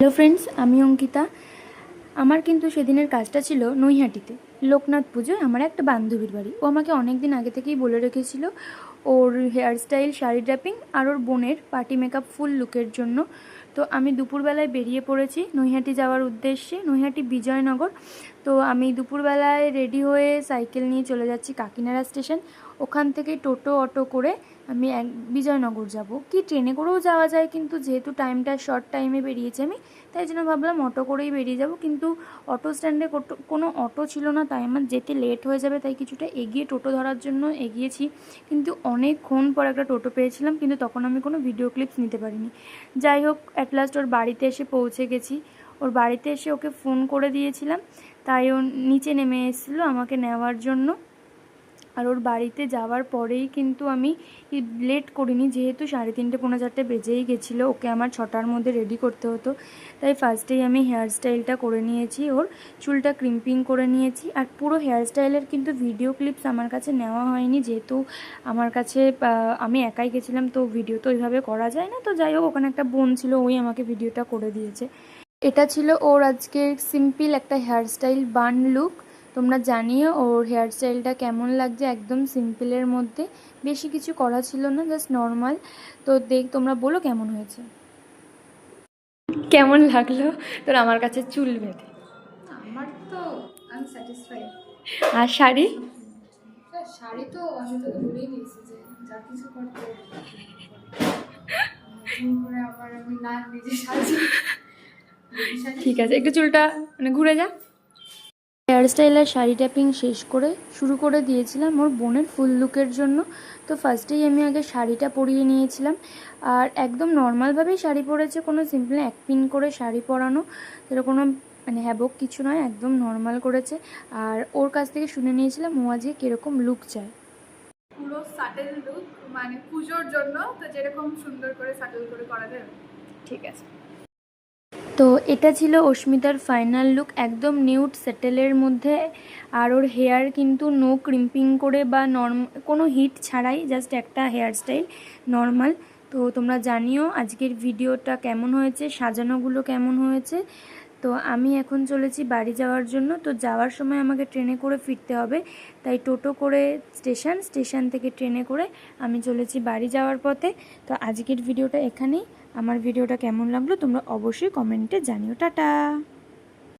Hello friends, আমি অঙ্কিতা। আমার কিন্তু সেদিনের কাজটা ছিল নৈহাটিতে লোকনাথ পুজোয় আমার একটা বান্ধবীর বাড়ি। ও আমাকে অনেক দিন আগে থেকেই বলে রেখেছিল ওর হেয়ারস্টাইল, শাড়ি ড্র্যাপিং আর ওর বোনের পার্টি মেকআপ ফুল লুকের জন্য। তো আমি দুপুরবেলায় বেরিয়ে পড়েছি নৈহাটি যাওয়ার উদ্দেশ্যে, নৈহাটি বিজয়নগর। তো আমি দুপুরবেলায় রেডি হয়ে সাইকেল নিয়ে চলে যাচ্ছি কাকিনাড়া স্টেশন। ওখান থেকে টোটো অটো করে আমি বিজয়নগর যাব, কি ট্রেনে করেও যাওয়া যায়, কিন্তু যেহেতু টাইমটা শর্ট টাইমে বেরিয়েছি আমি, তাই জন্য ভাবলাম অটো করেই বেরিয়ে যাব। কিন্তু অটো স্ট্যান্ডে কোনো অটো ছিল না, তাই আমার যেতে লেট হয়ে যাবে, তাই কিছুটা এগিয়ে টোটো ধরার জন্য এগিয়েছি। কিন্তু অনেকক্ষণ পর একটা টোটো পেয়েছিলাম, কিন্তু তখন আমি কোনো ভিডিও ক্লিপস নিতে পারিনি। যাই হোক, অ্যাট লাস্ট ওর বাড়িতে এসে পৌঁছে গেছি। ওর বাড়িতে এসে ওকে ফোন করে দিয়েছিলাম, তাই ও নিচে নেমে এসেছিলো আমাকে নেওয়ার জন্য। আর ওর বাড়িতে যাওয়ার পরেই কিন্তু আমি লেট করিনি, যেহেতু 3:30 পৌনে 4 বেজেই গেছিলো, ওকে আমার 6টার মধ্যে রেডি করতে হতো। তাই ফার্স্টেই আমি হেয়ার স্টাইলটা করে নিয়েছি, ওর চুলটা ক্রিম্পিং করে নিয়েছি। আর পুরো হেয়ার স্টাইলের কিন্তু ভিডিও ক্লিপস আমার কাছে নেওয়া হয়নি, যেহেতু আমার কাছে আমি একাই গেছিলাম, তো ভিডিও তো ওইভাবে করা যায় না। তো যাই হোক, ওখানে একটা বোন ছিল, ওই আমাকে ভিডিওটা করে দিয়েছে। এটা ছিল ওর আজকের সিম্পল একটা হেয়ার স্টাইল বান লুক। তোমরা জানিও ওর হেয়ার স্টাইলটা কেমন লাগছে। একদম সিম্পলের মধ্যে, বেশি কিছু করা ছিল না, জাস্ট নর্মাল। তো তোমরা বলো কেমন হয়েছে, কেমন লাগলো তোর আমার কাছে চুল বেঁধে? আমার তো আমি স্যাটিসফাইড। আর শাড়ি? শাড়ি তো আমি তোকে বলেই দিয়েছি যে যা কিছু করতে করে আবার আমি না নিজে সাজি। ঠিক আছে, একটু চুলটা ঘুরে যা। হেয়ার স্টাইল আর শাড়ি ট্যাপিং শেষ করে শুরু করে দিয়েছিলাম ওর বোনের ফুল লুকের জন্য। তো ফার্স্টেই আমি আগে শাড়িটা পরিয়ে নিয়েছিলাম, আর একদম নর্মালভাবেই শাড়ি পরেছে, কোনো সিম্পল এক পিন করে শাড়ি পরানো, সেটা কোনো হ্যাবক কিছু নয়, একদম নর্মাল করেছে। আর ওর কাছ থেকে শুনে নিয়েছিলাম ও আজকে কীরকম লুক চায়। পুরো সাটেল লুক, পুজোর জন্য তো যেরকম সুন্দর করে সাটেল করে করা যায়। ঠিক আছে। তো এটা ছিল অস্মিতার ফাইনাল লুক, একদম নিউড সেটেলের মধ্যে। আর ওর হেয়ার কিন্তু নো ক্রিম্পিং করে বা কোনো হিট ছাড়াই, জাস্ট একটা হেয়ার স্টাইল নর্মাল। তো তোমরা জানিও আজকের ভিডিওটা কেমন হয়েছে, সাজানোগুলো কেমন হয়েছে। তো আমি এখন চলেছি বাড়ি যাওয়ার জন্য। তো যাওয়ার সময় আমাকে ট্রেনে করে ফিরতে হবে, তাই টোটো করে স্টেশন থেকে ট্রেনে করে আমি চলেছি বাড়ি যাওয়ার পথে। তো আজকের ভিডিওটা এখানেই। আমার ভিডিওটা কেমন লাগলো তোমরা অবশ্যই কমেন্টে জানিও। টাটা।